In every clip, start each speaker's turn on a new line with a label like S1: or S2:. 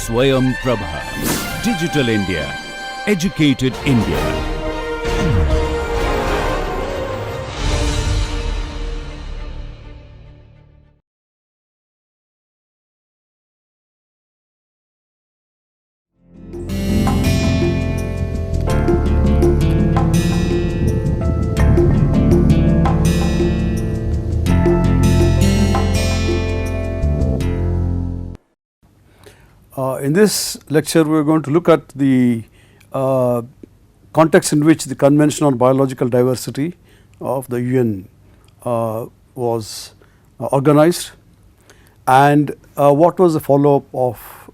S1: Swayam Prabha. Digital India. Educated India.
S2: In this lecture, we are going to look at the context in which the Convention on Biological Diversity of the UN was organized, and what was the follow-up of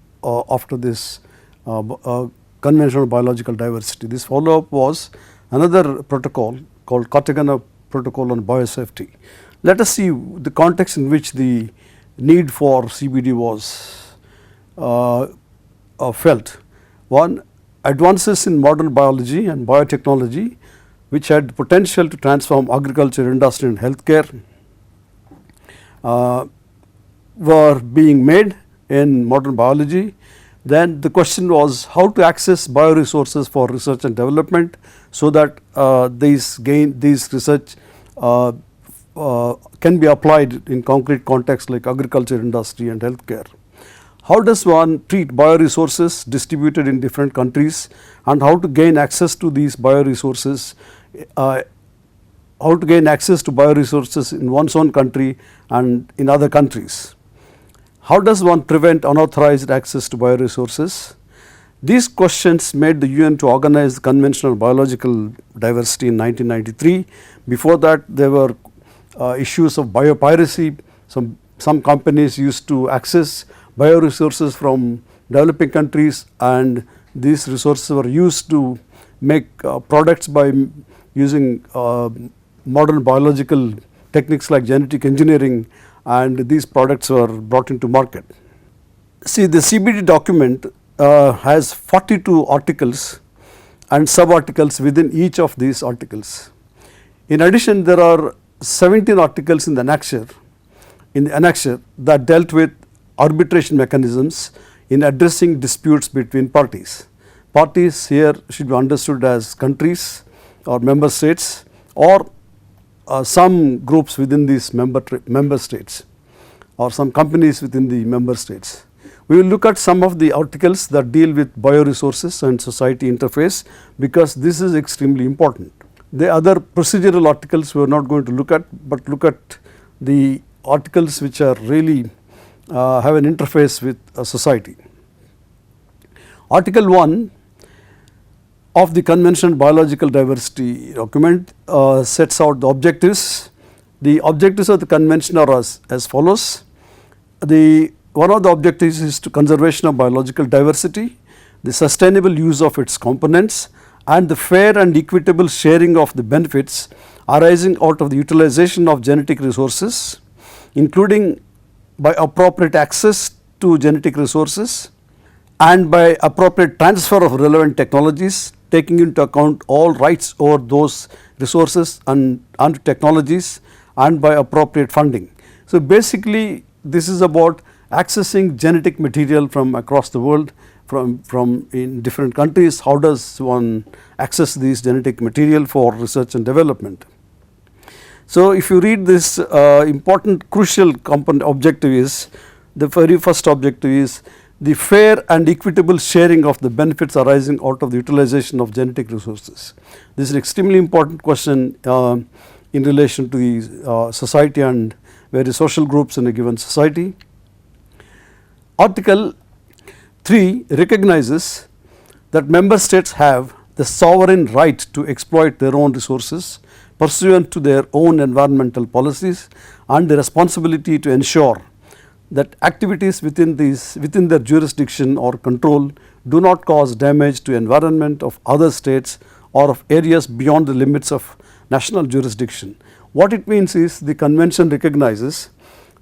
S2: after this Convention on Biological Diversity. This follow-up was another protocol called Cartagena Protocol on Biosafety. Let us see the context in which the need for CBD was felt. One, advances in modern biology and biotechnology which had potential to transform agriculture, industry and healthcare were being made in modern biology. Then the question was how to access bioresources for research and development so that these research can be applied in concrete contexts like agriculture, industry and healthcare. How does one treat bioresources distributed in different countries, and how to gain access to these bioresources, how to gain access to bioresources in one's own country and in other countries. How does one prevent unauthorized access to bioresources? These questions made the UN to organize the Convention on Biological Diversity in 1993. Before that, there were issues of biopiracy. Some companies used to access bioresources from developing countries, and these resources were used to make products by using modern biological techniques like genetic engineering, and these products were brought into market. See, the CBD document has 42 articles and sub-articles within each of these articles. In addition, there are 17 articles in the annexure that dealt with arbitration mechanisms in addressing disputes between parties. Parties here should be understood as countries or member states, or some groups within these member states, or some companies within the member states. We will look at some of the articles that deal with bioresources and society interface, because this is extremely important. The other procedural articles we are not going to look at, but look at the articles which are really have an interface with society. Article 1 of the Convention on Biological Diversity document sets out the objectives. The objectives of the convention are as follows. One of the objectives is to conservation of biological diversity, the sustainable use of its components, and the fair and equitable sharing of the benefits arising out of the utilization of genetic resources, including by appropriate access to genetic resources and by appropriate transfer of relevant technologies, taking into account all rights over those resources and technologies, and by appropriate funding. So basically this is about accessing genetic material from across the world, from in different countries. How does one access these genetic material for research and development? So if you read this important crucial component objective is, the very first objective is the fair and equitable sharing of the benefits arising out of the utilization of genetic resources. This is an extremely important question in relation to the society and various social groups in a given society. Article 3 recognizes that member states have the sovereign right to exploit their own resources pursuant to their own environmental policies, and the responsibility to ensure that activities within their jurisdiction or control do not cause damage to environment of other states or of areas beyond the limits of national jurisdiction. What it means is, the convention recognizes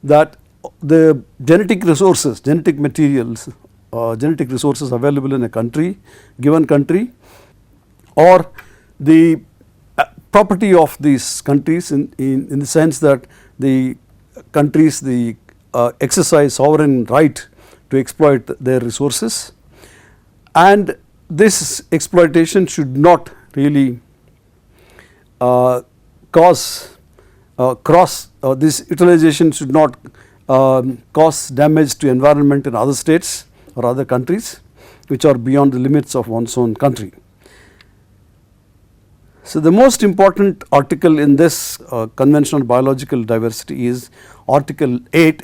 S2: that the genetic resources, genetic materials, genetic resources available in a country, given country, or the property of these countries in the sense that the countries exercise sovereign right to exploit their resources, and this exploitation should not really this utilization should not cause damage to environment in other states or other countries which are beyond the limits of one's own country. So, the most important article in this Convention on Biological Diversity is Article 8.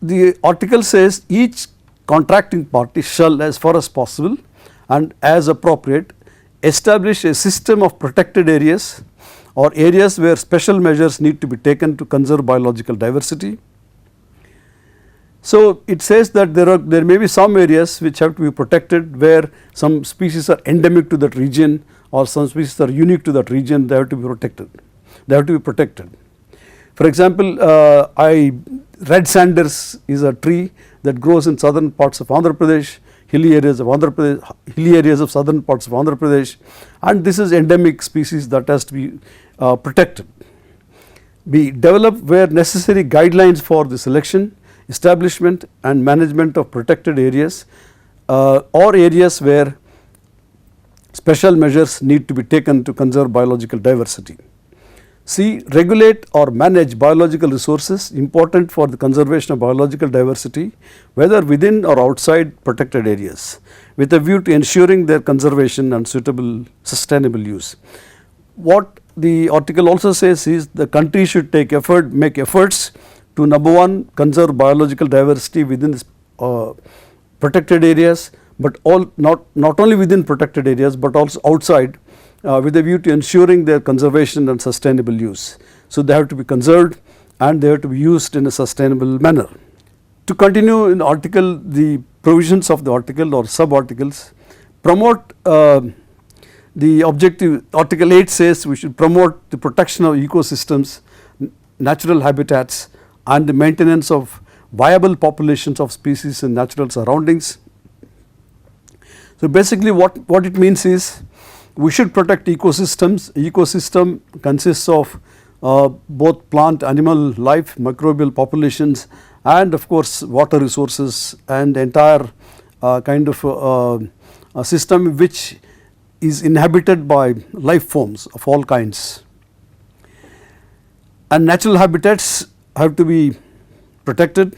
S2: The article says each contracting party shall, as far as possible and as appropriate, establish a system of protected areas or areas where special measures need to be taken to conserve biological diversity. So, it says that there may be some areas which have to be protected, where some species are endemic to that region or some species are unique to that region. They have to be protected. They have to be protected. For example, red sanders is a tree that grows in southern parts of Andhra Pradesh, hilly areas of southern parts of Andhra Pradesh, and this is endemic species that has to be protected. Be developed where necessary guidelines for the selection, establishment and management of protected areas or areas where special measures need to be taken to conserve biological diversity. C. Regulate or manage biological resources important for the conservation of biological diversity, whether within or outside protected areas, with a view to ensuring their conservation and sustainable use. What the article also says is the country should make efforts to, number one, conserve biological diversity within protected areas, but not only within protected areas but also outside, with a view to ensuring their conservation and sustainable use. So, they have to be conserved and they have to be used in a sustainable manner. To continue in article, the provisions of the article or sub articles promote the objective. Article 8 says we should promote the protection of ecosystems, natural habitats and the maintenance of viable populations of species in natural surroundings. So, basically what it means is we should protect ecosystems. Ecosystem consists of both plant, animal life, microbial populations and of course water resources and entire kind of a system which is inhabited by life forms of all kinds. And natural habitats have to be protected.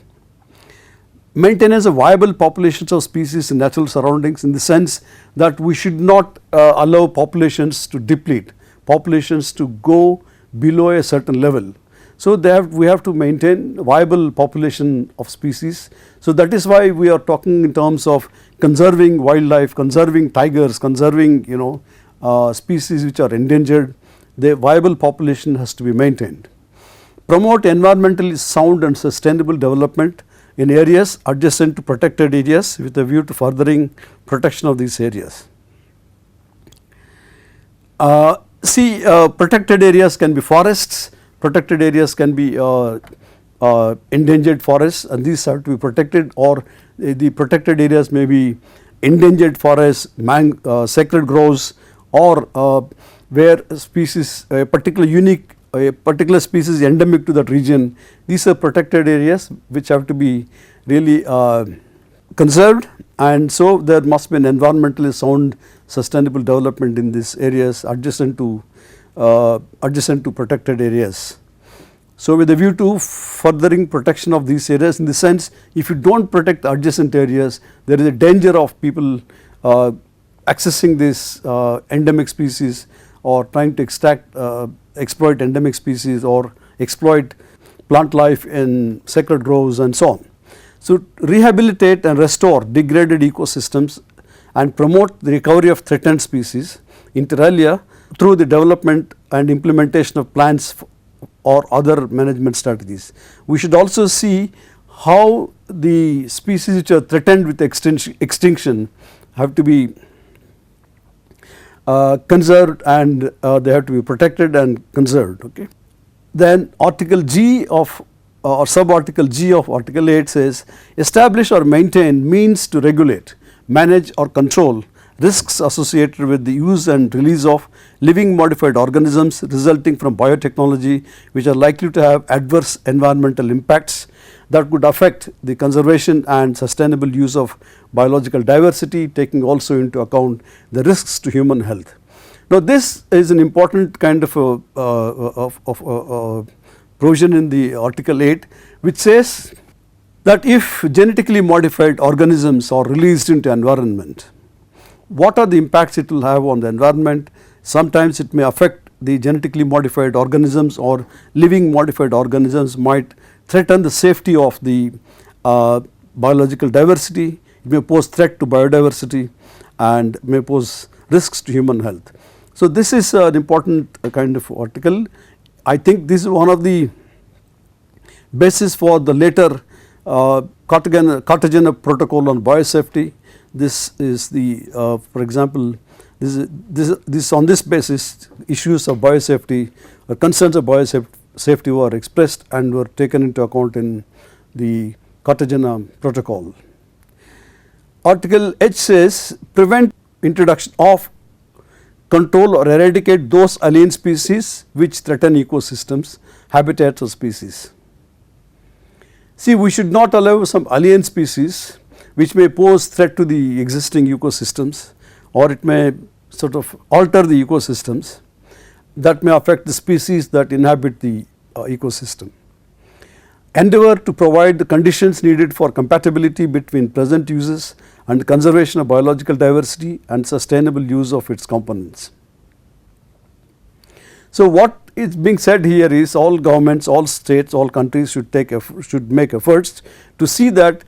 S2: Maintenance of viable populations of species in natural surroundings, in the sense that we should not allow populations to deplete, populations to go below a certain level. So, we have to maintain viable population of species. So, that is why we are talking in terms of conserving wildlife, conserving tigers, conserving species which are endangered. The viable population has to be maintained. Promote environmentally sound and sustainable development in areas adjacent to protected areas with a view to furthering protection of these areas. Protected areas can be forests, protected areas can be endangered forests, and these have to be protected, or the protected areas may be endangered forests, sacred groves, or where species, a particular species endemic to that region. These are protected areas which have to be really conserved, and so there must be an environmentally sound sustainable development in these areas adjacent to protected areas. So, with a view to furthering protection of these areas, in the sense, if you do not protect adjacent areas, there is a danger of people accessing these endemic species or trying to exploit endemic species or exploit plant life in sacred groves and so on. So, rehabilitate and restore degraded ecosystems and promote the recovery of threatened species inter alia through the development and implementation of plans or other management strategies. We should also see how the species which are threatened with extinction have to be conserved, and they have to be protected and conserved. Okay. Then article G of or sub article G of article 8 says, establish or maintain means to regulate, manage or control risks associated with the use and release of living modified organisms resulting from biotechnology which are likely to have adverse environmental impacts. that could affect the conservation and sustainable use of biological diversity, taking also into account the risks to human health. Now, this is an important kind of provision in the Article 8, which says that if genetically modified organisms are released into environment, what are the impacts it will have on the environment? Sometimes it may affect the genetically modified organisms, or living modified organisms might threaten the safety of the biological diversity. It may pose threat to biodiversity and may pose risks to human health. So, this is an important kind of article. I think this is one of the basis for the later Cartagena Protocol on biosafety. This is the for example, this on this basis issues of biosafety or concerns of biosafety were expressed and were taken into account in the Cartagena Protocol. Article H says prevent introduction of, control or eradicate those alien species which threaten ecosystems, habitats or species. See, we should not allow some alien species which may pose threat to the existing ecosystems, or it may sort of alter the ecosystems that may affect the species that inhabit the ecosystem. Endeavour to provide the conditions needed for compatibility between present uses and conservation of biological diversity and sustainable use of its components. So, what is being said here is all governments, all states, all countries should make efforts to see that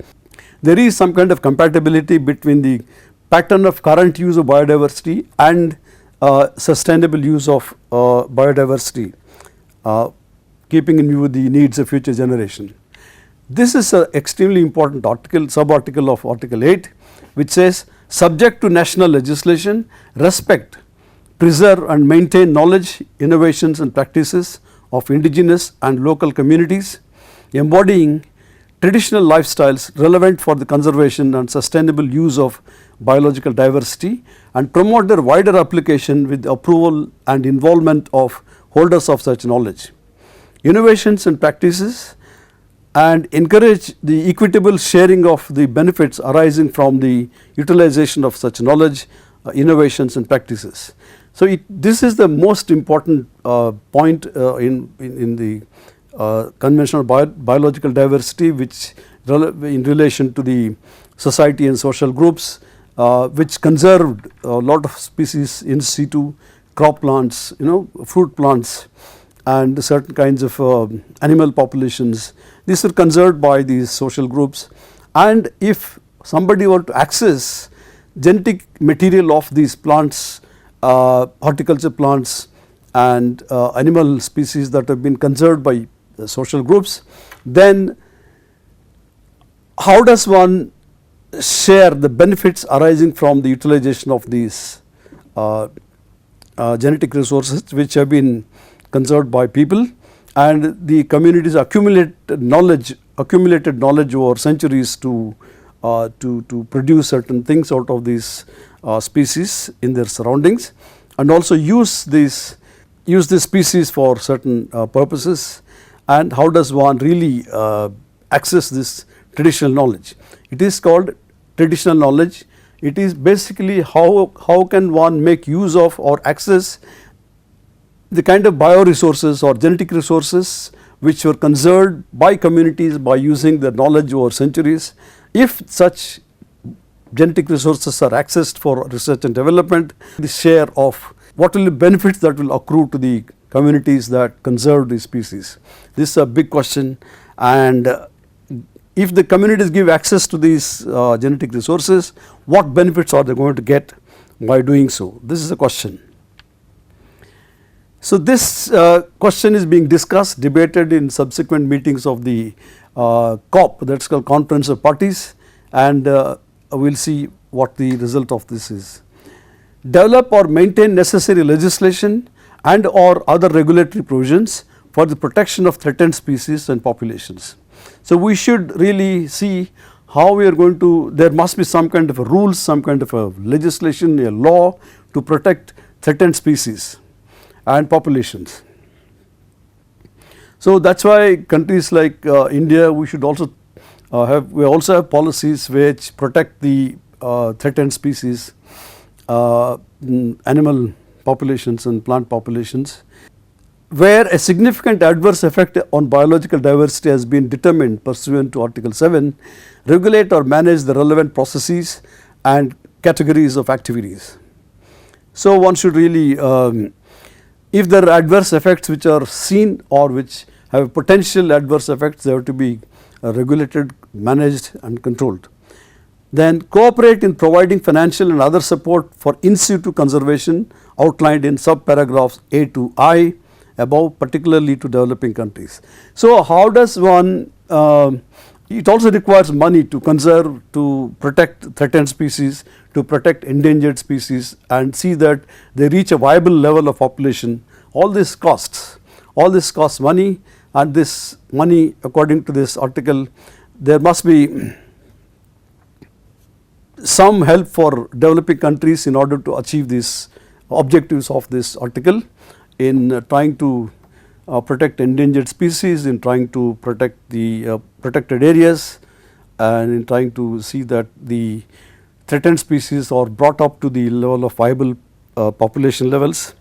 S2: there is some kind of compatibility between the pattern of current use of biodiversity and sustainable use of biodiversity, keeping in view the needs of future generation. This is an extremely important article, sub-article of Article 8, which says subject to national legislation, respect, preserve and maintain knowledge, innovations and practices of indigenous and local communities, embodying traditional lifestyles relevant for the conservation and sustainable use of biological diversity, and promote their wider application with the approval and involvement of holders of such knowledge. Innovations and practices, and encourage the equitable sharing of the benefits arising from the utilization of such knowledge, innovations and practices. So, this is the most important point in the convention of biological diversity, which in relation to the society and social groups, which conserved a lot of species in situ, crop plants, fruit plants and certain kinds of animal populations. These are conserved by these social groups, and if somebody were to access genetic material of these plants, horticulture plants and animal species that have been conserved by the social groups, then how does one share the benefits arising from the utilization of these genetic resources which have been conserved by people, and the communities accumulated knowledge over centuries to produce certain things out of these species in their surroundings, and also use this species for certain purposes. And how does one really access this traditional knowledge? It is called traditional knowledge. It is basically how can one make use of or access the kind of bioresources or genetic resources which were conserved by communities by using the knowledge over centuries. If such genetic resources are accessed for research and development, the share of what will be benefits that will accrue to the communities that conserve these species. This is a big question, and if the communities give access to these genetic resources, what benefits are they going to get by doing so? This is a question. So, this question is being discussed, debated in subsequent meetings of the COP, that is called Conference of Parties, and we will see what the result of this is. Develop or maintain necessary legislation and or other regulatory provisions for the protection of threatened species and populations. So, we should really see how we are going to, there must be some kind of a rules, some kind of a legislation, a law to protect threatened species and populations. So that's why countries like India, we should also have policies which protect the threatened species, animal populations and plant populations. Where a significant adverse effect on biological diversity has been determined pursuant to Article 7, regulate or manage the relevant processes and categories of activities. So one should really, if there are adverse effects which are seen or which have potential adverse effects, they have to be regulated, managed and controlled. Then cooperate in providing financial and other support for in situ conservation outlined in subparagraphs A to I above, particularly to developing countries. So how does one, it also requires money to conserve, to protect threatened species, to protect endangered species and see that they reach a viable level of population. All this costs money, and this money, according to this article, there must be some help for developing countries in order to achieve these objectives of this article, in trying to protect endangered species, in trying to protect the protected areas, and in trying to see that the threatened species are brought up to the level of viable population levels,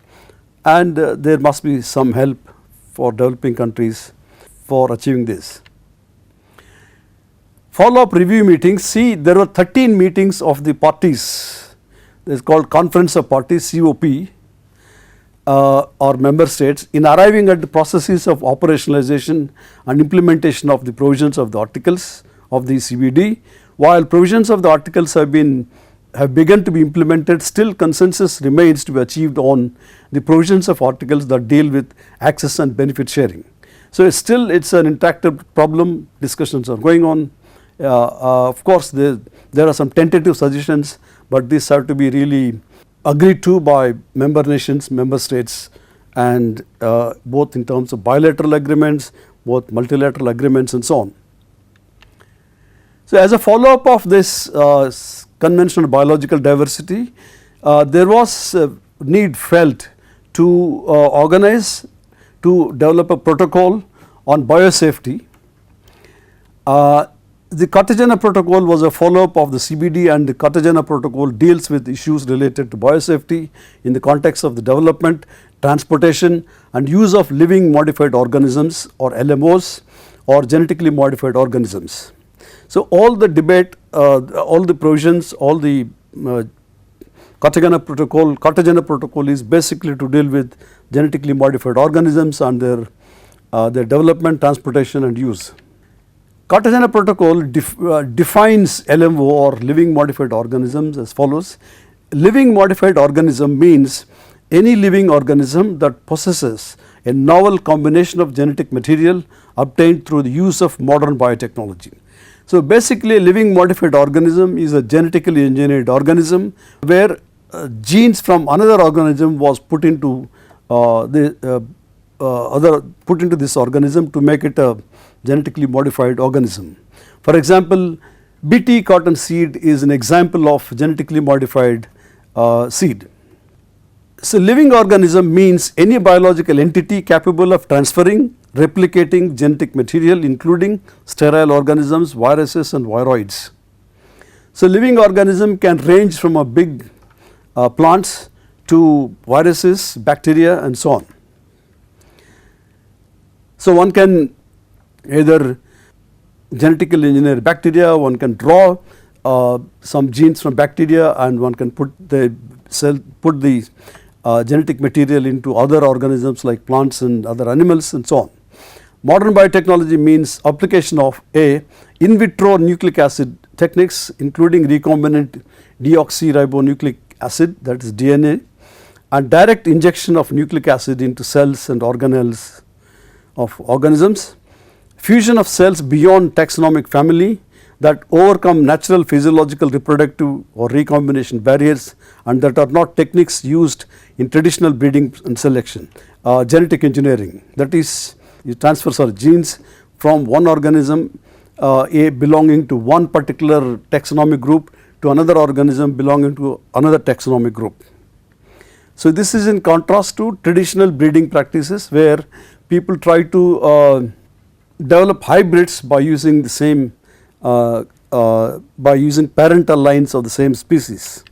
S2: and there must be some help for developing countries for achieving this. Follow-up review meetings. See, there were 13 meetings of the parties. It is called Conference of Parties, COP, or member states, in arriving at the processes of operationalization and implementation of the provisions of the articles of the CBD. While provisions of the articles have begun to be implemented, still consensus remains to be achieved on the provisions of articles that deal with access and benefit sharing. So it's an intractable problem. Discussions are going on. Of course, there are some tentative suggestions, but these have to be really agreed to by member nations, member states, and both in terms of bilateral agreements, both multilateral agreements and so on. So as a follow-up of this Convention on Biological Diversity, there was a need felt to organize, to develop a protocol on biosafety. The Cartagena Protocol was a follow-up of the CBD, and the Cartagena Protocol deals with issues related to biosafety in the context of the development, transportation and use of living modified organisms, or LMOs, or genetically modified organisms. So all the debate, all the provisions, all the Cartagena Protocol is basically to deal with genetically modified organisms and their development, transportation and use. Cartagena Protocol defines LMO, or living modified organisms, as follows. Living modified organism means any living organism that possesses a novel combination of genetic material obtained through the use of modern biotechnology. So basically, a living modified organism is a genetically engineered organism where genes from another organism was put into this organism to make it a genetically modified organism. For example, BT cotton seed is an example of genetically modified seed. So living organism means any biological entity capable of transferring, replicating genetic material, including sterile organisms, viruses and viroids. So living organism can range from a big plants to viruses, bacteria and so on. So one can either genetically engineer bacteria, one can draw some genes from bacteria, and one can put the genetic material into other organisms like plants and other animals and so on. Modern biotechnology means application of in vitro nucleic acid techniques, including recombinant deoxyribonucleic acid, that is DNA, and direct injection of nucleic acid into cells and organelles of organisms. Fusion of cells beyond taxonomic family that overcome natural physiological reproductive or recombination barriers and that are not techniques used in traditional breeding and selection. Genetic engineering, that is, you transfer genes from one organism belonging to one particular taxonomic group to another organism belonging to another taxonomic group. So this is in contrast to traditional breeding practices where people try to develop hybrids by using the same by using parental lines of the same species.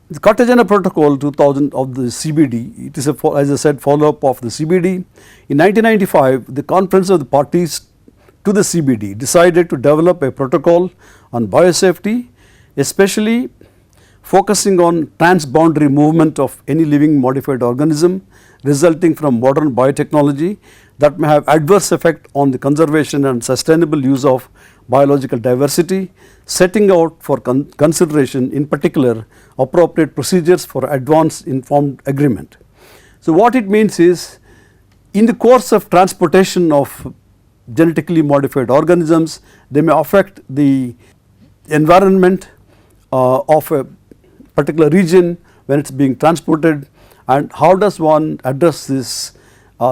S2: The Cartagena Protocol 2000 of the CBD, it is a, as I said, follow-up of the CBD. In 1995, the Conference of the Parties to the CBD decided to develop a protocol on biosafety, especially focusing on transboundary movement of any living modified organism resulting from modern biotechnology that may have adverse effect on the conservation and sustainable use of biological diversity, setting out for consideration in particular appropriate procedures for advance informed agreement. So, what it means is, in the course of transportation of genetically modified organisms, they may affect the environment of a particular region when it is being transported, and how does one address this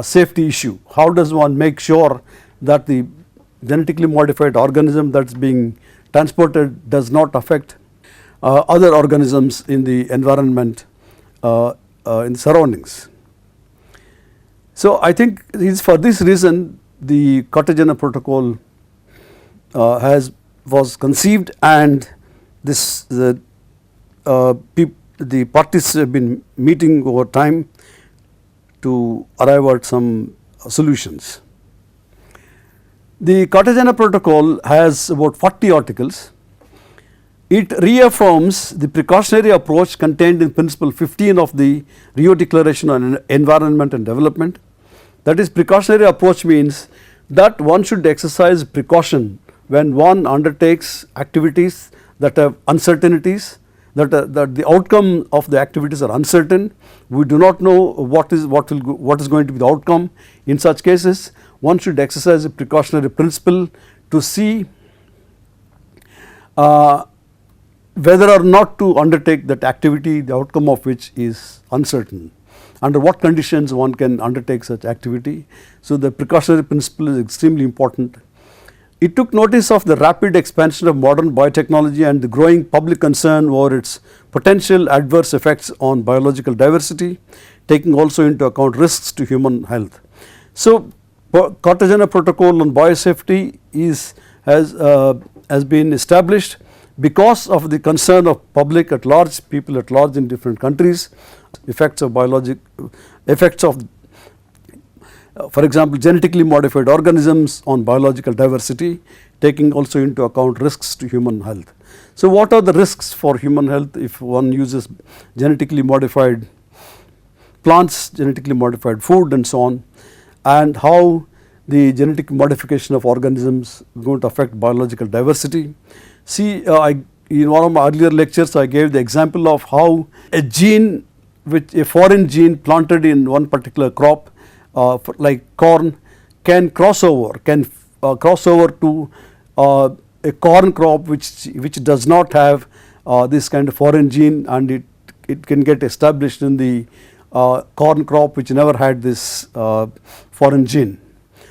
S2: safety issue? How does one make sure that the genetically modified organism that is being transported does not affect other organisms in the environment, in the surroundings? So, I think for this reason the Cartagena Protocol was conceived, and this the parties have been meeting over time to arrive at some solutions. The Cartagena Protocol has about 40 articles. It reaffirms the precautionary approach contained in Principle 15 of the Rio Declaration on Environment and Development. That is, precautionary approach means that one should exercise precaution when one undertakes activities that have uncertainties, that the outcome of the activities are uncertain. We do not know what is going to be the outcome. In such cases, one should exercise a precautionary principle to see whether or not to undertake that activity, the outcome of which is uncertain. Under what conditions one can undertake such activity. So, the precautionary principle is extremely important. It took notice of the rapid expansion of modern biotechnology and the growing public concern over its potential adverse effects on biological diversity, taking also into account risks to human health. So, Cartagena Protocol on biosafety has been established because of the concern of public at large, people at large in different countries, effects of for example, genetically modified organisms on biological diversity, taking also into account risks to human health. So, what are the risks for human health if one uses genetically modified plants, genetically modified food and so on, and how the genetic modification of organisms is going to affect biological diversity. See, in one of my earlier lectures I gave the example of how a gene, a foreign gene planted in one particular crop like corn can cross over to a corn crop which does not have this kind of foreign gene, and it can get established in the corn crop which never had this foreign gene.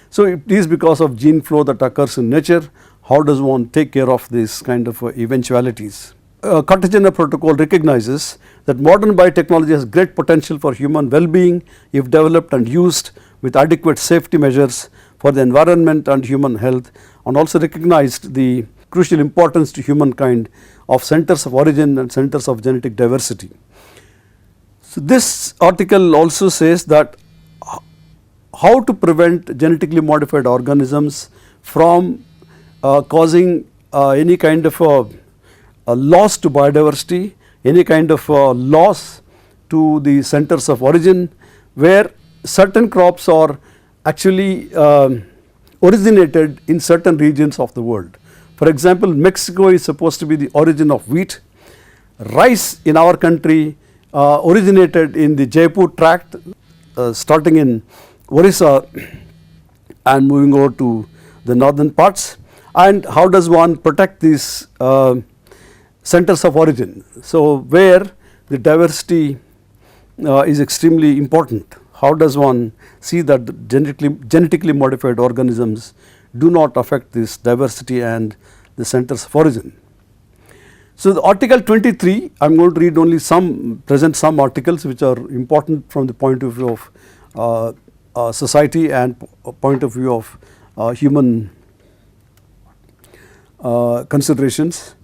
S2: So, it is because of gene flow that occurs in nature. How does one take care of this kind of eventualities? Cartagena Protocol recognizes that modern biotechnology has great potential for human well-being if developed and used with adequate safety measures for the environment and human health, and also recognized the crucial importance to humankind of centers of origin and centers of genetic diversity. So, this article also says that how to prevent genetically modified organisms from causing any kind of a loss to biodiversity, any kind of loss to the centers of origin, where certain crops are actually originated in certain regions of the world. For example, Mexico is supposed to be the origin of wheat. Rice in our country originated in the Jaipur tract, starting in Orissa and moving over to the northern parts. And how does one protect these centers of origin? So, where the diversity is extremely important. How does one see that the genetically modified organisms do not affect this diversity and the centers of origin? So, the article 23, I am going to read only present some articles which are important from the point of view of society and point of view of human considerations.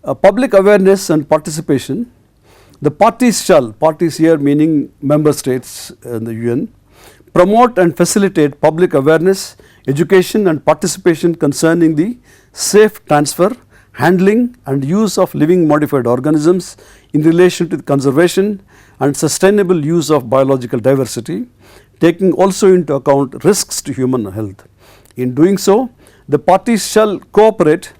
S2: Public awareness and participation. The parties shall, parties here meaning member states in the UN, promote and facilitate public awareness, education and participation concerning the safe transfer, handling and use of living modified organisms in relation to the conservation and sustainable use of biological diversity, taking also into account risks to human health. In doing so, the parties shall cooperate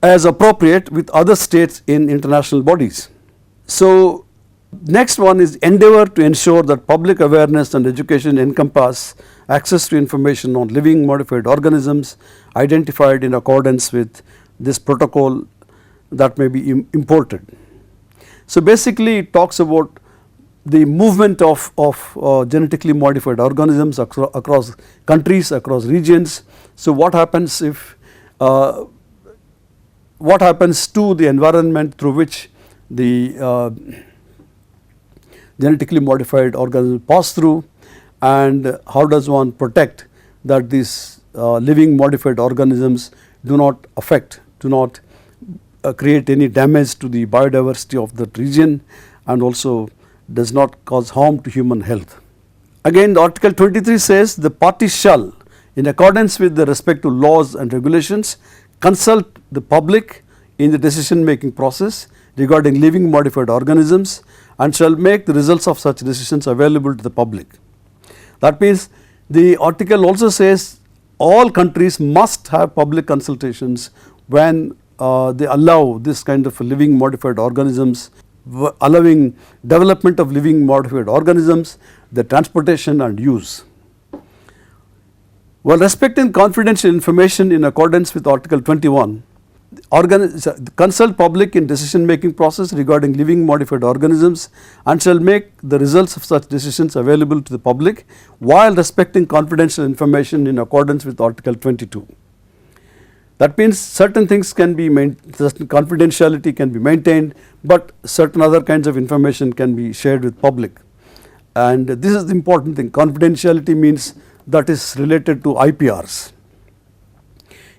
S2: as appropriate with other states in international bodies. So, next one is endeavour to ensure that public awareness and education encompass access to information on living modified organisms identified in accordance with this protocol that may be imported. So, basically it talks about the movement of genetically modified organisms across countries, across regions. So, what happens if what happens to the environment through which the genetically modified organisms pass through, and how does one protect that these living modified organisms do not affect, do not create any damage to the biodiversity of that region, and also does not cause harm to human health. Again, the Article 23 says the parties shall, in accordance with the respective laws and regulations, consult the public in the decision making process regarding living modified organisms and shall make the results of such decisions available to the public. That means the article also says all countries must have public consultations when they allow this kind of living modified organisms, allowing development of living modified organisms, the transportation and use. While respecting confidential information in accordance with Article 21, consult public in decision making process regarding living modified organisms and shall make the results of such decisions available to the public while respecting confidential information in accordance with Article 22. That means certain things can be certain confidentiality can be maintained, but certain other kinds of information can be shared with public. And this is the important thing. Confidentiality means that is related to IPRs.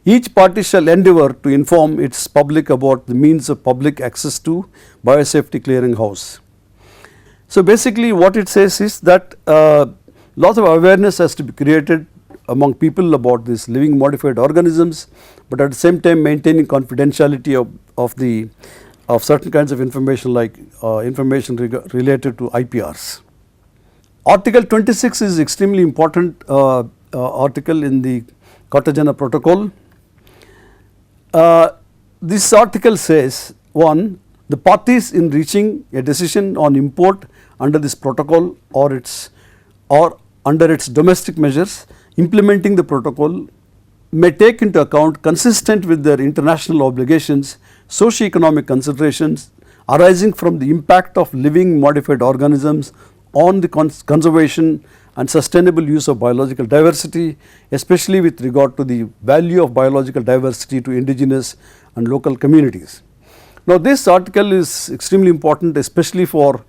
S2: Each party shall endeavour to inform its public about the means of public access to biosafety clearinghouse. So, basically what it says is that lots of awareness has to be created among people about these living modified organisms, but at the same time maintaining confidentiality of certain kinds of information like information related to IPRs. Article 26 is extremely important article in the Cartagena Protocol. This article says, one, the parties in reaching a decision on import under this protocol or under its domestic measures implementing the protocol may take into account, consistent with their international obligations, socio-economic considerations arising from the impact of living modified organisms on the conservation and sustainable use of biological diversity, especially with regard to the value of biological diversity to indigenous and local communities. Now, this article is extremely important, especially for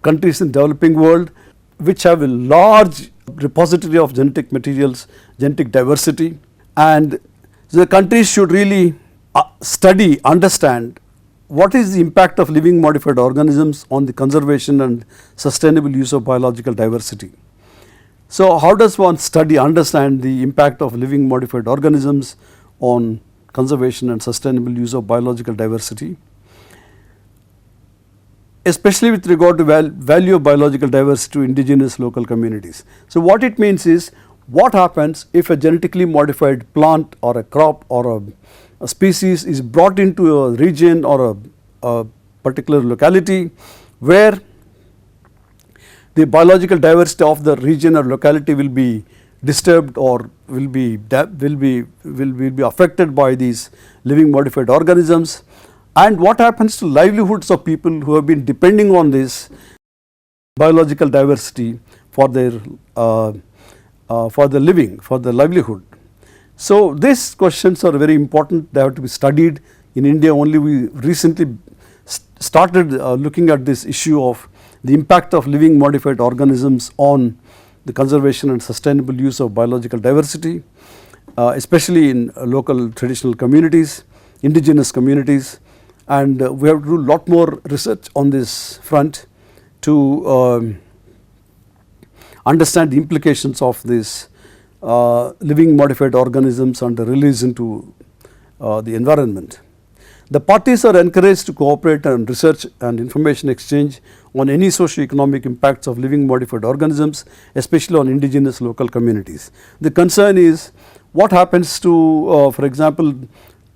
S2: countries in developing world which have a large repository of genetic materials, genetic diversity, and the countries should really study, understand what is the impact of living modified organisms on the conservation and sustainable use of biological diversity. So, how does one study, understand the impact of living modified organisms on conservation and sustainable use of biological diversity, especially with regard to value of biological diversity to indigenous local communities. So, what it means is, what happens if a genetically modified plant or a crop or a species is brought into a region or a particular locality where the biological diversity of the region or locality will be disturbed or will be affected by these living modified organisms, and what happens to livelihoods of people who have been depending on this biological diversity for their living, for their livelihood. So, these questions are very important, they have to be studied. In India only we recently started looking at this issue of the impact of living modified organisms on the conservation and sustainable use of biological diversity, especially in local traditional communities, indigenous communities, and we have to do a lot more research on this front to understand the implications of this living modified organisms and the release into the environment. The parties are encouraged to cooperate on research and information exchange on any socio-economic impacts of living modified organisms, especially on indigenous local communities. The concern is what happens to, for example,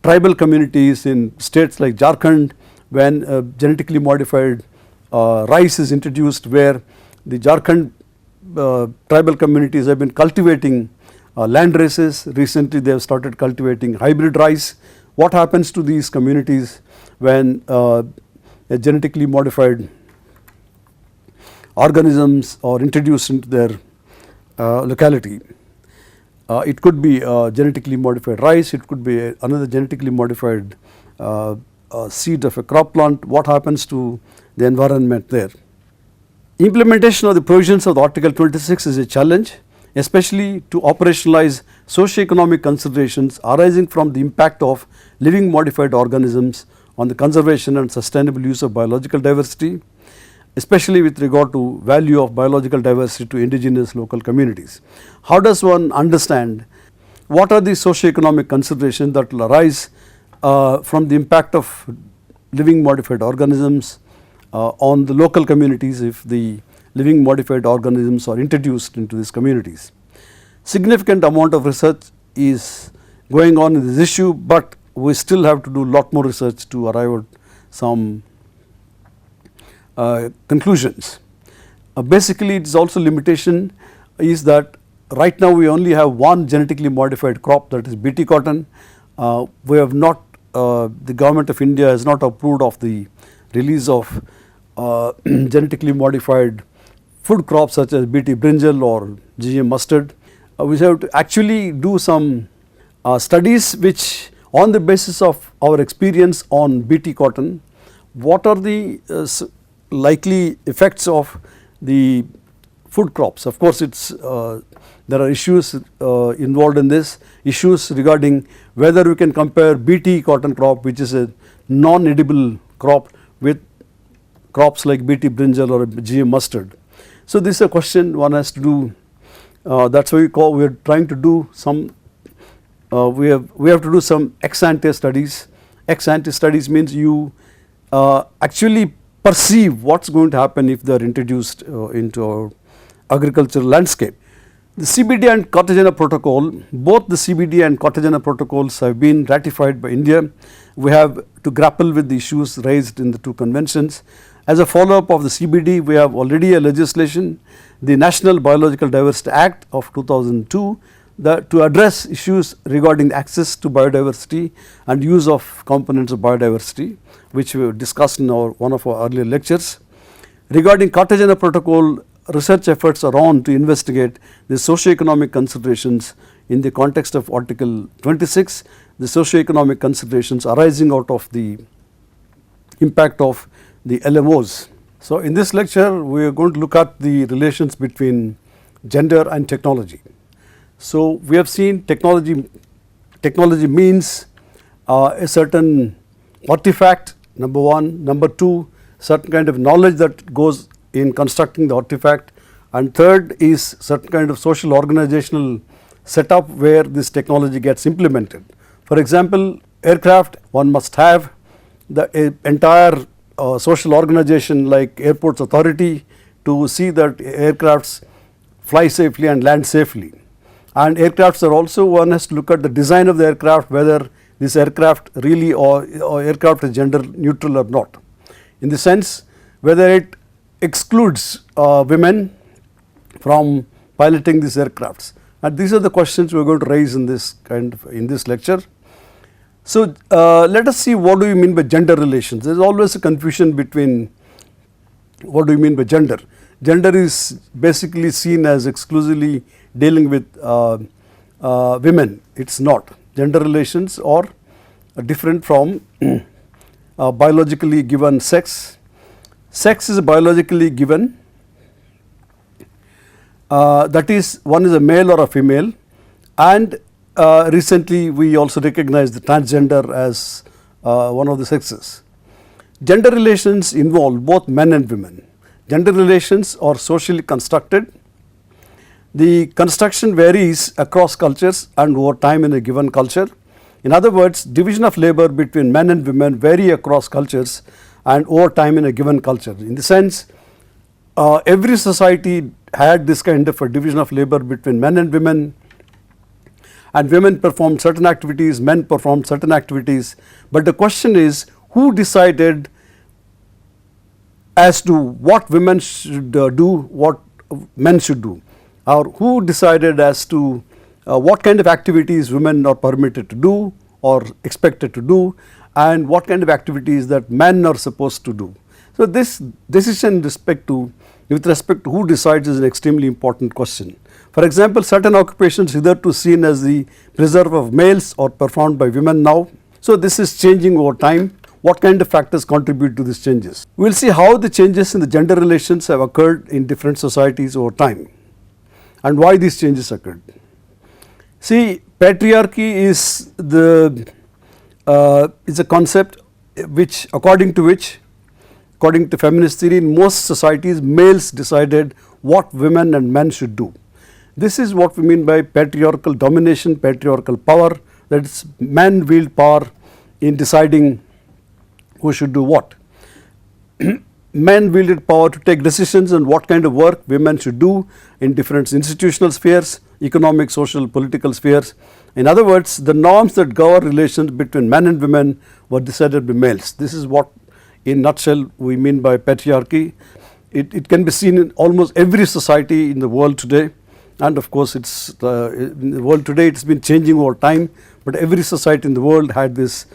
S2: tribal communities in states like Jharkhand when genetically modified rice is introduced, where the Jharkhand tribal communities have been cultivating land races. Recently they have started cultivating hybrid rice. What happens to these communities when a genetically modified organisms are introduced into their locality? It could be genetically modified rice, it could be another genetically modified seed of a crop plant. What happens to the environment there? Implementation of the provisions of the Article 26 is a challenge, especially to operationalize socio-economic considerations arising from the impact of living modified organisms on the conservation and sustainable use of biological diversity, especially with regard to value of biological diversity to indigenous local communities. How does one understand what are the socio-economic considerations that will arise from the impact of living modified organisms on the local communities if the living modified organisms are introduced into these communities? Significant amount of research is going on in this issue, but we still have to do a lot more research to arrive at some conclusions. Basically it is also limitation is that right now we only have one genetically modified crop, that is BT cotton. We have not, the government of India has not approved of the release of genetically modified food crops such as BT brinjal or GM mustard. We have to actually do some studies which on the basis of our experience on BT cotton, what are the likely effects of the food crops. Of course, it's there are issues involved in this, issues regarding whether we can compare BT cotton crop, which is a non-edible crop, with crops like BT brinjal or GM mustard. So this is a question one has to do. That's why we are trying to do some. We have to do some ex ante studies. Ex ante studies means you actually perceive what's going to happen if they are introduced into our agricultural landscape. The CBD and Cartagena protocol, both the CBD and Cartagena protocols have been ratified by India. We have to grapple with the issues raised in the two conventions. As a follow up of the CBD, we have already a legislation, the National Biological Diversity Act of 2002, to address issues regarding access to biodiversity and use of components of biodiversity, which we have discussed in one of our earlier lectures. Regarding Cartagena protocol, research efforts are on to investigate the socio-economic considerations in the context of Article 26, the socio-economic considerations arising out of the impact of the LMOs. So in this lecture, we are going to look at the relations between gender and technology. So we have seen technology means a certain artifact, number one, number two, certain kind of knowledge that goes in constructing the artifact, and third is certain kind of social organizational setup where this technology gets implemented. For example, aircraft, one must have the entire social organization like airports authority to see that aircrafts fly safely and land safely. And aircrafts are also, one has to look at the design of the aircraft, whether this aircraft really or aircraft is gender neutral or not, in the sense whether it excludes women from piloting these aircrafts. And these are the questions we are going to raise in this lecture. So let us see what do we mean by gender relations. There is always a confusion between what do we mean by gender. Gender is basically seen as exclusively dealing with women. It is not. Gender relations are different from biologically given sex. Sex is biologically given, that is, one is a male or a female, and recently we also recognize the transgender as one of the sexes. Gender relations involve both men and women. Gender relations are socially constructed. The construction varies across cultures and over time in a given culture. In other words, division of labor between men and women vary across cultures and over time in a given culture. In the sense, every society had this kind of a division of labor between men and women performed certain activities, men performed certain activities. But the question is, who decided as to what women should do, what men should do, or who decided as to what kind of activities women are permitted to do or expected to do, and what kind of activities that men are supposed to do. So this decision with respect to who decides is an extremely important question. For example, certain occupations hitherto seen as the preserve of males are performed by women now. So this is changing over time. What kind of factors contribute to these changes? We will see how the changes in the gender relations have occurred in different societies over time and why these changes occurred. See, patriarchy is a concept according to feminist theory, in most societies males decided what women and men should do. This is what we mean by patriarchal domination, patriarchal power, that is, men wield power in deciding who should do what. Men wielded power to take decisions on what kind of work women should do in different institutional spheres, economic, social, political spheres. In other words, the norms that govern relations between men and women were decided by males. This is what in nutshell we mean by patriarchy. It can be seen in almost every society in the world today, and of course it's in the world today it's been changing over time, but every society in the world had this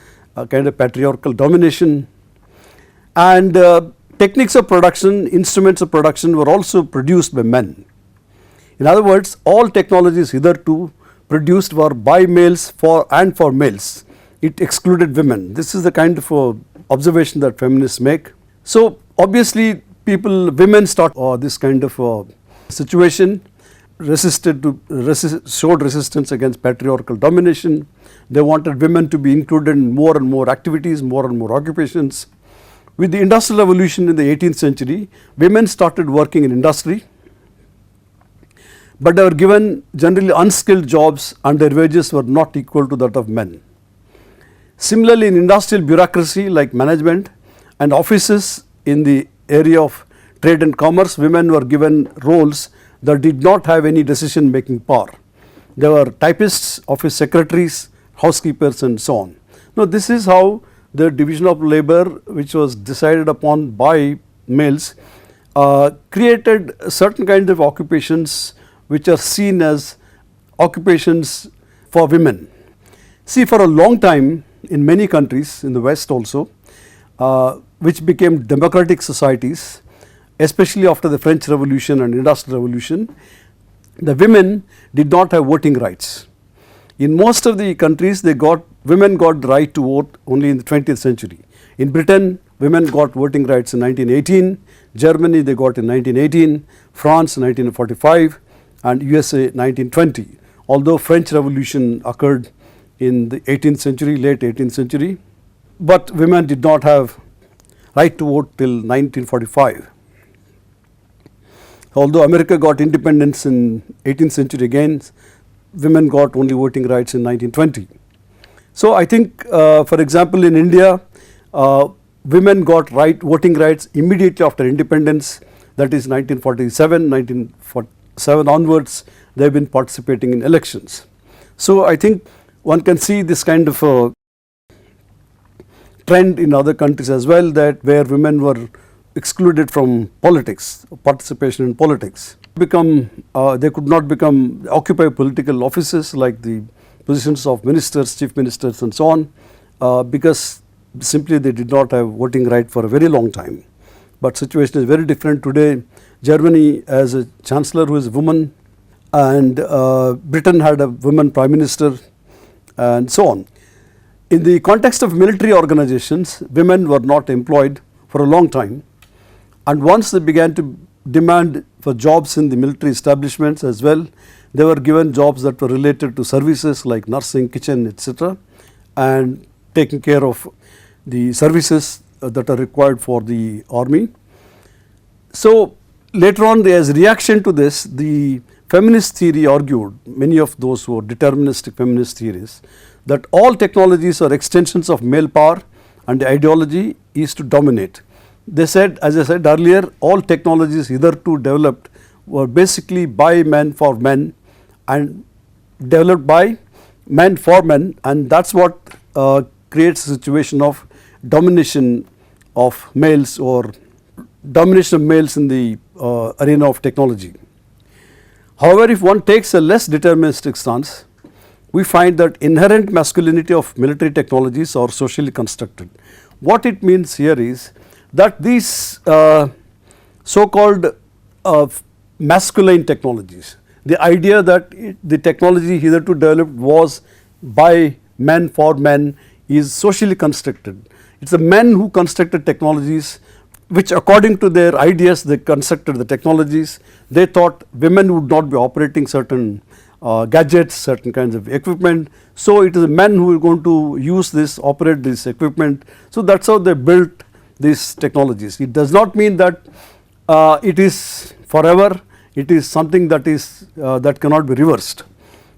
S2: kind of patriarchal domination. And techniques of production, instruments of production were also produced by men. In other words, all technologies hitherto produced were by males for males. It excluded women. This is the kind of observation that feminists make. So obviously women start this kind of situation, showed resistance against patriarchal domination. They wanted women to be included in more and more activities, more and more occupations. With the Industrial Revolution in the 18th century, women started working in industry, but they were given generally unskilled jobs and their wages were not equal to that of men. Similarly, in industrial bureaucracy like management and offices in the area of trade and commerce, women were given roles that did not have any decision making power. They were typists, office secretaries, housekeepers and so on. Now this is how the division of labor, which was decided upon by males, created certain kinds of occupations which are seen as occupations for women. See, for a long time in many countries in the West also, which became democratic societies, especially after the French Revolution and Industrial Revolution, the women did not have voting rights. In most of the countries, women got the right to vote only in the 20th century. In Britain, women got voting rights in 1918, Germany they got in 1918, France 1945 and USA 1920. Although French Revolution occurred in the 18th century, late 18th century, but women did not have right to vote till 1945. Although America got independence in 18th century again, women got only voting rights in 1920. So I think for example in India, women got voting rights immediately after independence, that is 1947 onwards they have been participating in elections. So I think one can see this kind of a trend in other countries as well, that where women were excluded from politics, participation in politics. They could not occupy political offices like the positions of ministers, chief ministers and so on, because simply they did not have voting right for a very long time. But situation is very different today. Germany has a chancellor who is a woman, and Britain had a woman prime minister and so on. In the context of military organizations, women were not employed for a long time. And once they began to demand for jobs in the military establishments as well, they were given jobs that were related to services like nursing, kitchen, etc., and taking care of the services that are required for the army. So later on, as a reaction to this, the feminist theory argued, many of those who are deterministic feminist theories, that all technologies are extensions of male power and the ideology is to dominate. They said, as I said earlier, all technologies hitherto developed were basically by men for men and developed by men for men, and that is what creates a situation of domination of males or domination of males in the arena of technology. However, if one takes a less deterministic stance, we find that inherent masculinity of military technologies are socially constructed. What it means here is that these so-called masculine technologies, the idea that the technology hitherto developed was by men for men, is socially constructed. It is the men who constructed technologies, which according to their ideas they constructed the technologies. They thought women would not be operating certain gadgets, certain kinds of equipment. So it is the men who are going to use this, operate this equipment. So that is how they built these technologies. It does not mean that it is forever. It is something that is that cannot be reversed.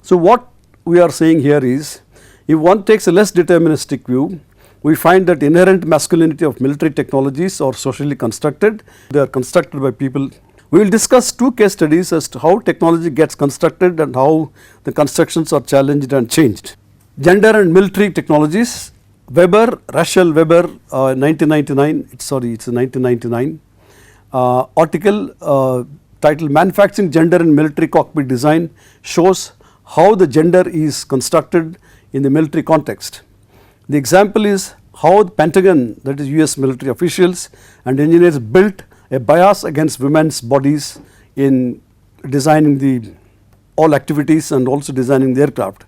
S2: So what we are saying here is, if one takes a less deterministic view, we find that inherent masculinity of military technologies are socially constructed. They are constructed by people. We will discuss two case studies as to how technology gets constructed and how the constructions are challenged and changed. Gender and military technologies. Weber, Rachel Weber, 1999. It's a 1999 article titled "Manufacturing Gender in Military Cockpit Design" shows how the gender is constructed in the military context. The example is how the Pentagon, that is US military officials and engineers, built a bias against women's bodies in designing the all activities and also designing the aircraft.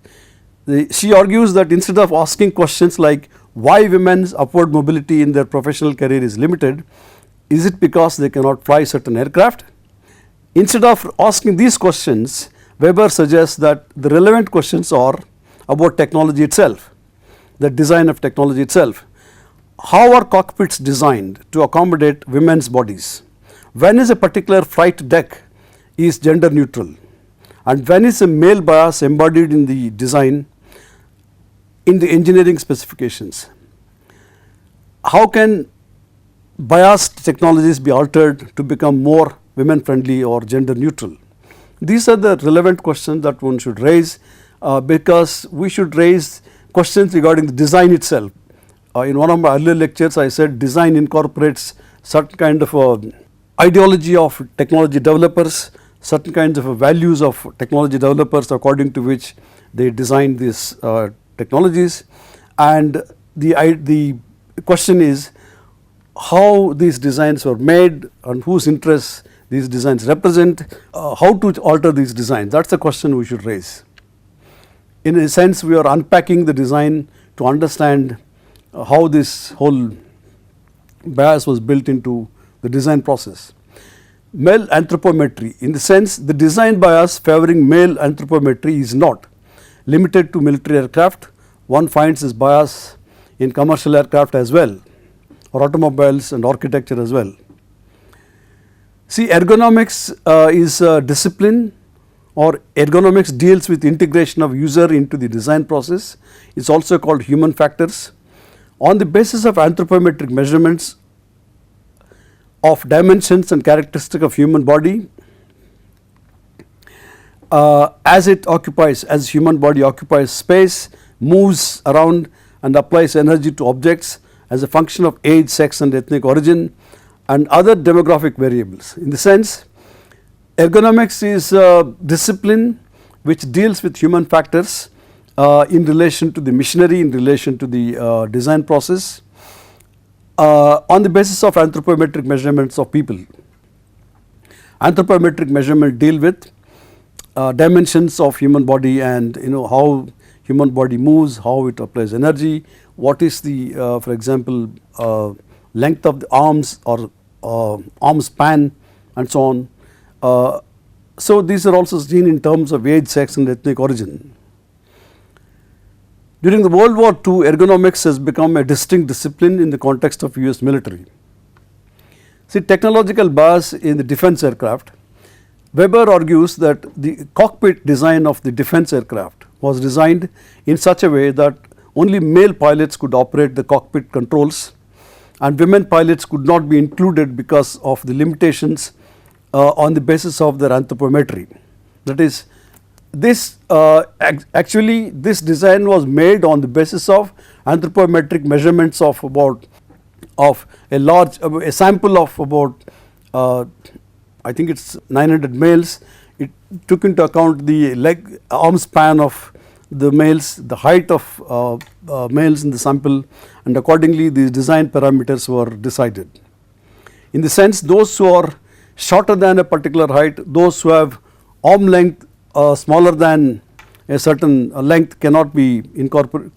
S2: She argues that instead of asking questions like why women's upward mobility in their professional career is limited, is it because they cannot fly certain aircraft? Instead of asking these questions, Weber suggests that the relevant questions are about technology itself, the design of technology itself. How are cockpits designed to accommodate women's bodies? When is a particular flight deck is gender neutral? And when is a male bias embodied in the design, in the engineering specifications? How can biased technologies be altered to become more women friendly or gender neutral? These are the relevant questions that one should raise, because we should raise questions regarding the design itself. In one of my earlier lectures I said design incorporates certain kind of ideology of technology developers, certain kinds of values of technology developers according to which they design these technologies, and the question is how these designs were made and whose interests these designs represent, how to alter these designs. That is the question we should raise. In a sense, we are unpacking the design to understand how this whole bias was built into the design process. Male anthropometry, in the sense the design bias favoring male anthropometry is not limited to military aircraft. One finds this bias in commercial aircraft as well, or automobiles and architecture as well. See, ergonomics is a discipline, or ergonomics deals with integration of user into the design process. It is also called human factors. On the basis of anthropometric measurements of dimensions and characteristics of human body, as human body occupies space, moves around and applies energy to objects as a function of age, sex and ethnic origin and other demographic variables. In the sense, ergonomics is a discipline which deals with human factors in relation to the machinery, in relation to the design process on the basis of anthropometric measurements of people. Anthropometric measurement deal with dimensions of human body and how human body moves, how it applies energy, what is the for example length of the arms or arm span and so on. So these are also seen in terms of age, sex and ethnic origin. During the World War II, ergonomics has become a distinct discipline in the context of US military. See, technological bias in the defense aircraft. Weber argues that the cockpit design of the defense aircraft was designed in such a way that only male pilots could operate the cockpit controls and women pilots could not be included because of the limitations on the basis of their anthropometry. That is, this actually this design was made on the basis of anthropometric measurements of about a sample of about I think it's 900 males. It took into account the arm span of the males, the height of males in the sample, and accordingly these design parameters were decided. In the sense, those who are shorter than a particular height, those who have arm length smaller than a certain length cannot be employed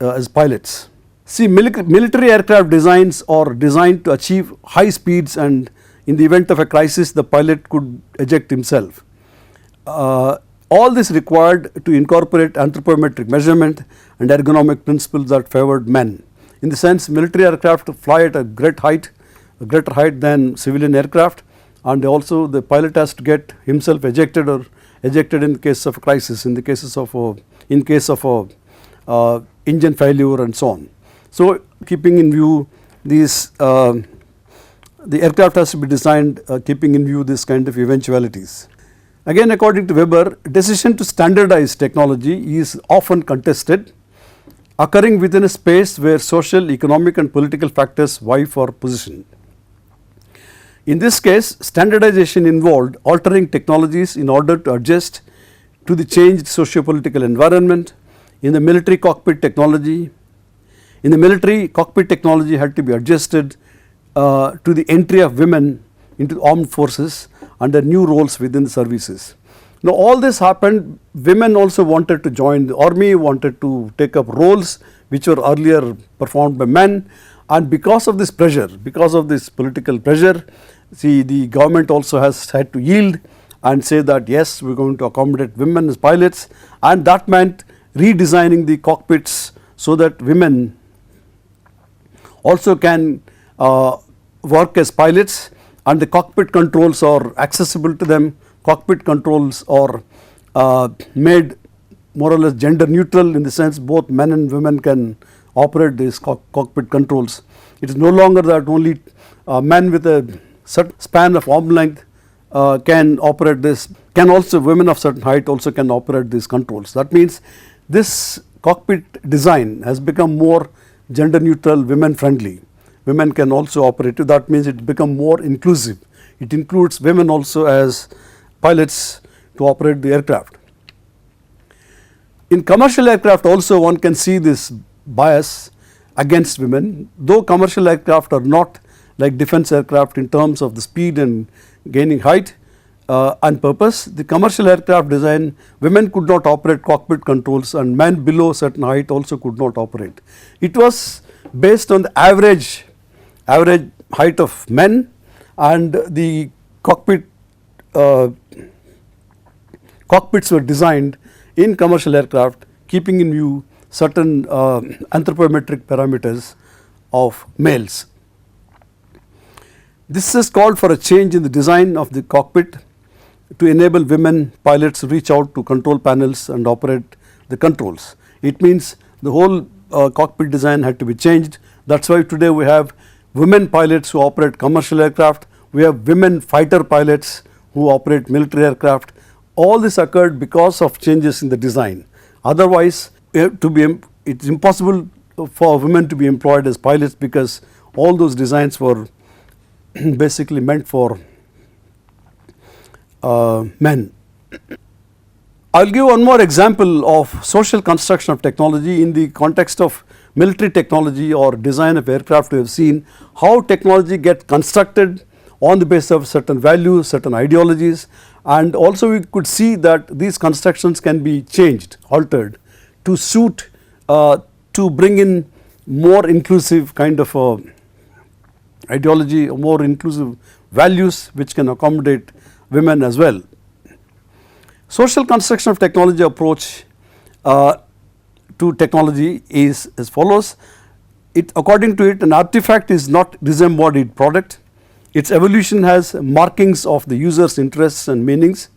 S2: as pilots. See, military aircraft designs are designed to achieve high speeds, and in the event of a crisis the pilot could eject himself. All this required to incorporate anthropometric measurement and ergonomic principles that favored men. In the sense, military aircraft fly at a greater height than civilian aircraft, and also the pilot has to get himself ejected or ejected in the case of a crisis, in case of engine failure and so on. So keeping in view these, the aircraft has to be designed keeping in view this kind of eventualities. Again, according to Weber, decision to standardize technology is often contested, occurring within a space where social, economic and political factors vie for position. In this case, standardization involved altering technologies in order to adjust to the changed socio-political environment. In the military, cockpit technology had to be adjusted to the entry of women into armed forces under new roles within the services. Now all this happened, women also wanted to join the army, wanted to take up roles which were earlier performed by men, and because of this pressure, because of this political pressure, see, the government also has had to yield and say that yes, we are going to accommodate women as pilots, and that meant redesigning the cockpits so that women also can work as pilots, and the cockpit controls are accessible to them. Cockpit controls are made more or less gender neutral, in the sense both men and women can operate these cockpit controls. It is no longer that only men with a certain span of arm length can operate this, women of certain height also can operate these controls. That means this cockpit design has become more gender neutral, women friendly. Women can also operate it. That means it become more inclusive. It includes women also as pilots to operate the aircraft. In commercial aircraft also one can see this bias against women, though commercial aircraft are not like defense aircraft in terms of the speed and gaining height and purpose. The commercial aircraft design, women could not operate cockpit controls, and men below certain height also could not operate. It was based on the average height of men, and the cockpits were designed in commercial aircraft keeping in view certain anthropometric parameters of males. This has called for a change in the design of the cockpit to enable women pilots to reach out to control panels and operate the controls. It means the whole cockpit design had to be changed. That is why today we have women pilots who operate commercial aircraft, we have women fighter pilots who operate military aircraft. All this occurred because of changes in the design. Otherwise, it is impossible for women to be employed as pilots, because all those designs were basically meant for men. I will give one more example of social construction of technology in the context of military technology or design of aircraft. We have seen how technology gets constructed on the basis of certain values, certain ideologies, and also we could see that these constructions can be changed, altered to suit, to bring in more inclusive kind of ideology, more inclusive values which can accommodate women as well. Social construction of technology approach to technology is as follows. According to it, an artifact is not disembodied product. Its evolution has markings of the user's interests and meanings.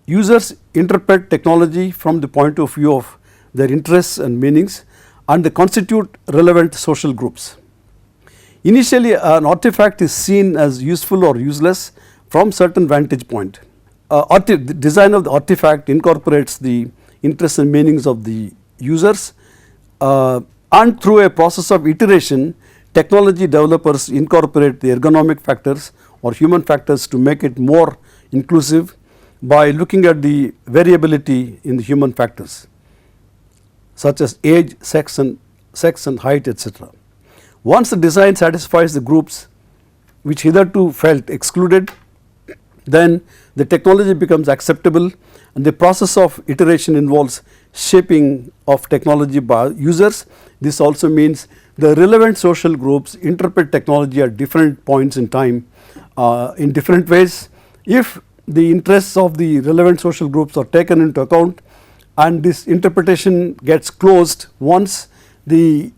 S2: Users interpret technology from the point of view of their interests and meanings, and they constitute relevant social groups. Initially, an artifact is seen as useful or useless from certain vantage point. The design of the artifact incorporates the interests and meanings of the users, and through a process of iteration, technology developers incorporate the ergonomic factors or human factors to make it more inclusive by looking at the variability in the human factors such as age, sex and height, etc. Once the design satisfies the groups which hitherto felt excluded, then the technology becomes acceptable, and the process of iteration involves shaping of technology by users. This also means the relevant social groups interpret technology at different points in time in different ways. If the interests of the relevant social groups are taken into account and this interpretation gets closed once the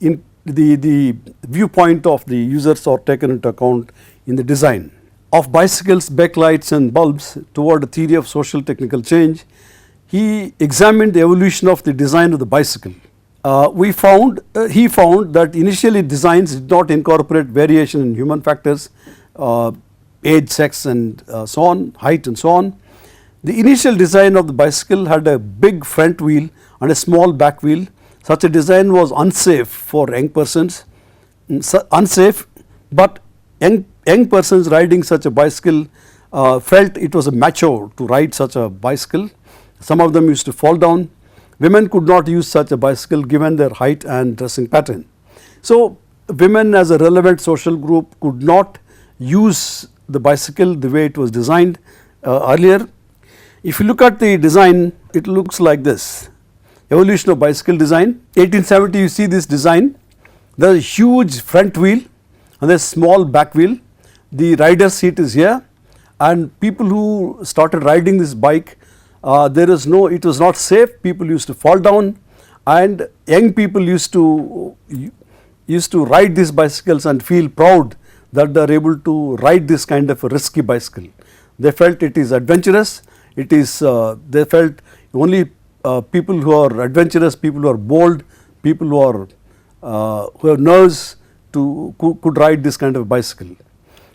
S2: viewpoint of the users are taken into account in the design. Of bicycles, backlights and bulbs toward a theory of social technical change, he examined the evolution of the design of the bicycle. He found that initially designs did not incorporate variation in human factors, age, sex and so on, height and so on. The initial design of the bicycle had a big front wheel and a small back wheel. Such a design was unsafe for young persons, but young persons riding such a bicycle felt it was a macho to ride such a bicycle. Some of them used to fall down. Women could not use such a bicycle given their height and dressing pattern. So women as a relevant social group could not use the bicycle the way it was designed earlier. If you look at the design, it looks like this. Evolution of bicycle design. 1870, you see this design. There is a huge front wheel and there is small back wheel. The rider's seat is here, and people who started riding this bike, it was not safe. People used to fall down, and young people used to ride these bicycles and feel proud that they are able to ride this kind of a risky bicycle. They felt it is adventurous. They felt only people who are adventurous, people who are bold, people who have nerves could ride this kind of bicycle.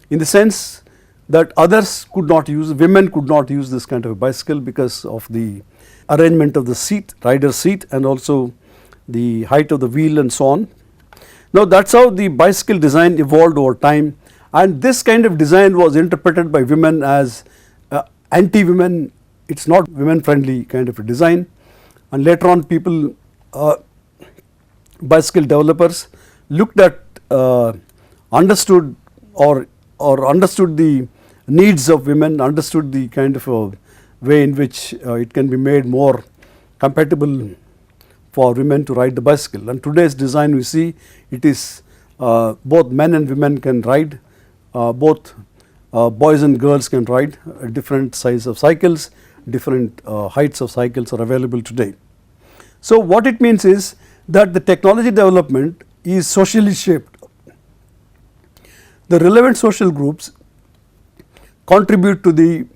S2: In the sense that others could not use, women could not use this kind of a bicycle because of the arrangement of the seat, rider's seat, and also the height of the wheel and so on. Now that is how the bicycle design evolved over time, and this kind of design was interpreted by women as anti-women. It is not women friendly kind of a design, and later on people, bicycle developers looked at, understood the needs of women, understood the kind of a way in which it can be made more compatible for women to ride the bicycle. And today's design, we see it is both men and women can ride, both boys and girls can ride. Different size of cycles, different heights of cycles are available today. So what it means is that the technology development is socially shaped. The relevant social groups contribute to the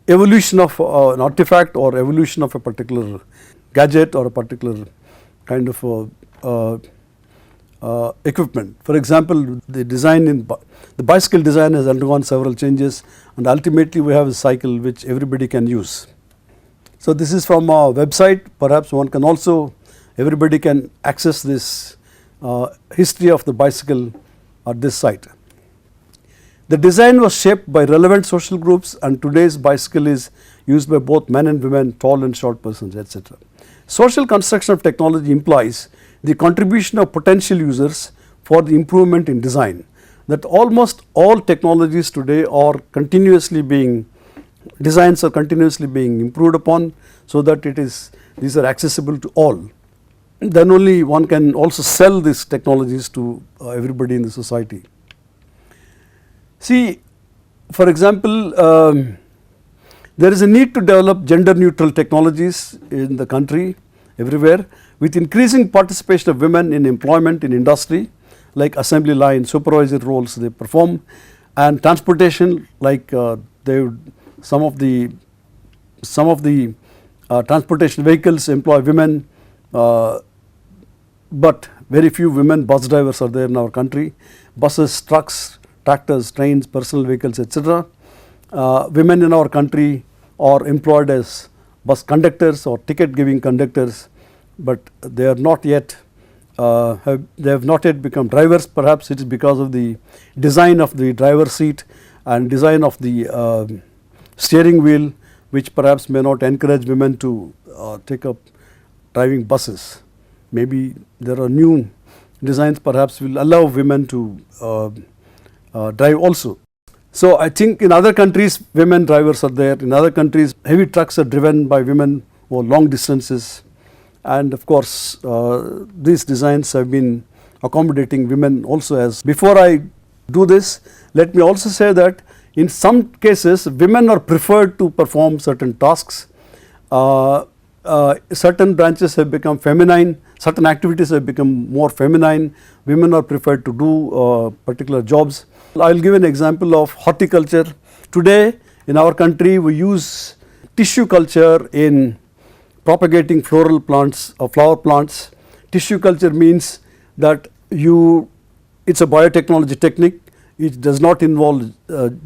S2: evolution of an artifact or evolution of a particular gadget or a particular kind of equipment. For example, the bicycle design has undergone several changes, and ultimately we have a cycle which everybody can use. So this is from our website. Perhaps one can also, everybody can access this history of the bicycle at this site. The design was shaped by relevant social groups, and today's bicycle is used by both men and women, tall and short persons, etc. Social construction of technology implies the contribution of potential users for the improvement in design, that almost all technologies today are continuously being, designs are continuously being improved upon, so that these are accessible to all. then only one can also sell these technologies to everybody in the society. See, for example, there is a need to develop gender neutral technologies in the country everywhere, with increasing participation of women in employment in industry like assembly line, supervisory roles they perform, and transportation like some of the transportation vehicles employ women, but very few women bus drivers are there in our country. Buses, trucks, tractors, trains, personal vehicles, etc. Women in our country are employed as bus conductors or ticket giving conductors, but they are not yet they have not yet become drivers. Perhaps it is because of the design of the driver seat and design of the steering wheel, which perhaps may not encourage women to take up driving buses. Maybe there are new designs perhaps will allow women to drive also. So I think in other countries women drivers are there. In other countries heavy trucks are driven by women for long distances, and of course these designs have been accommodating women also. As before I do this, let me also say that in some cases women are preferred to perform certain tasks. Certain branches have become feminine, certain activities have become more feminine, women are preferred to do particular jobs. I will give an example of horticulture. Today in our country we use tissue culture in propagating floral plants or flower plants. Tissue culture means that it's a biotechnology technique. It does not involve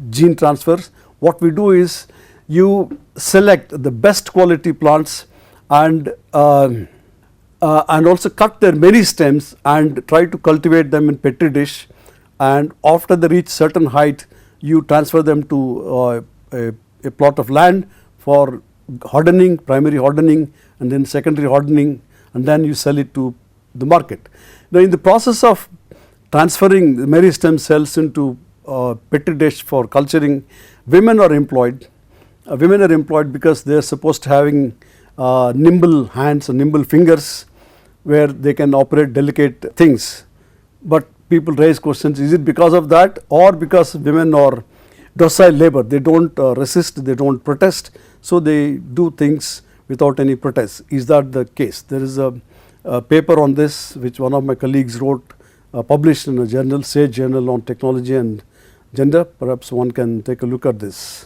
S2: gene transfers. What we do is you select the best quality plants and also cut their meristems and try to cultivate them in petri dish, and after they reach certain height you transfer them to a plot of land for hardening, primary hardening and then secondary hardening, and then you sell it to the market. Now in the process of transferring the meristem cells into petri dish for culturing, women are employed. Women are employed because they are supposed to having nimble hands and nimble fingers where they can operate delicate things. But people raise questions, is it because of that or because women are docile labor, they do not resist, they do not protest, so they do things without any protest. Is that the case? There is a paper on this which one of my colleagues wrote, published in a journal, Sage Journal on Technology and Gender. Perhaps one can take a look at this.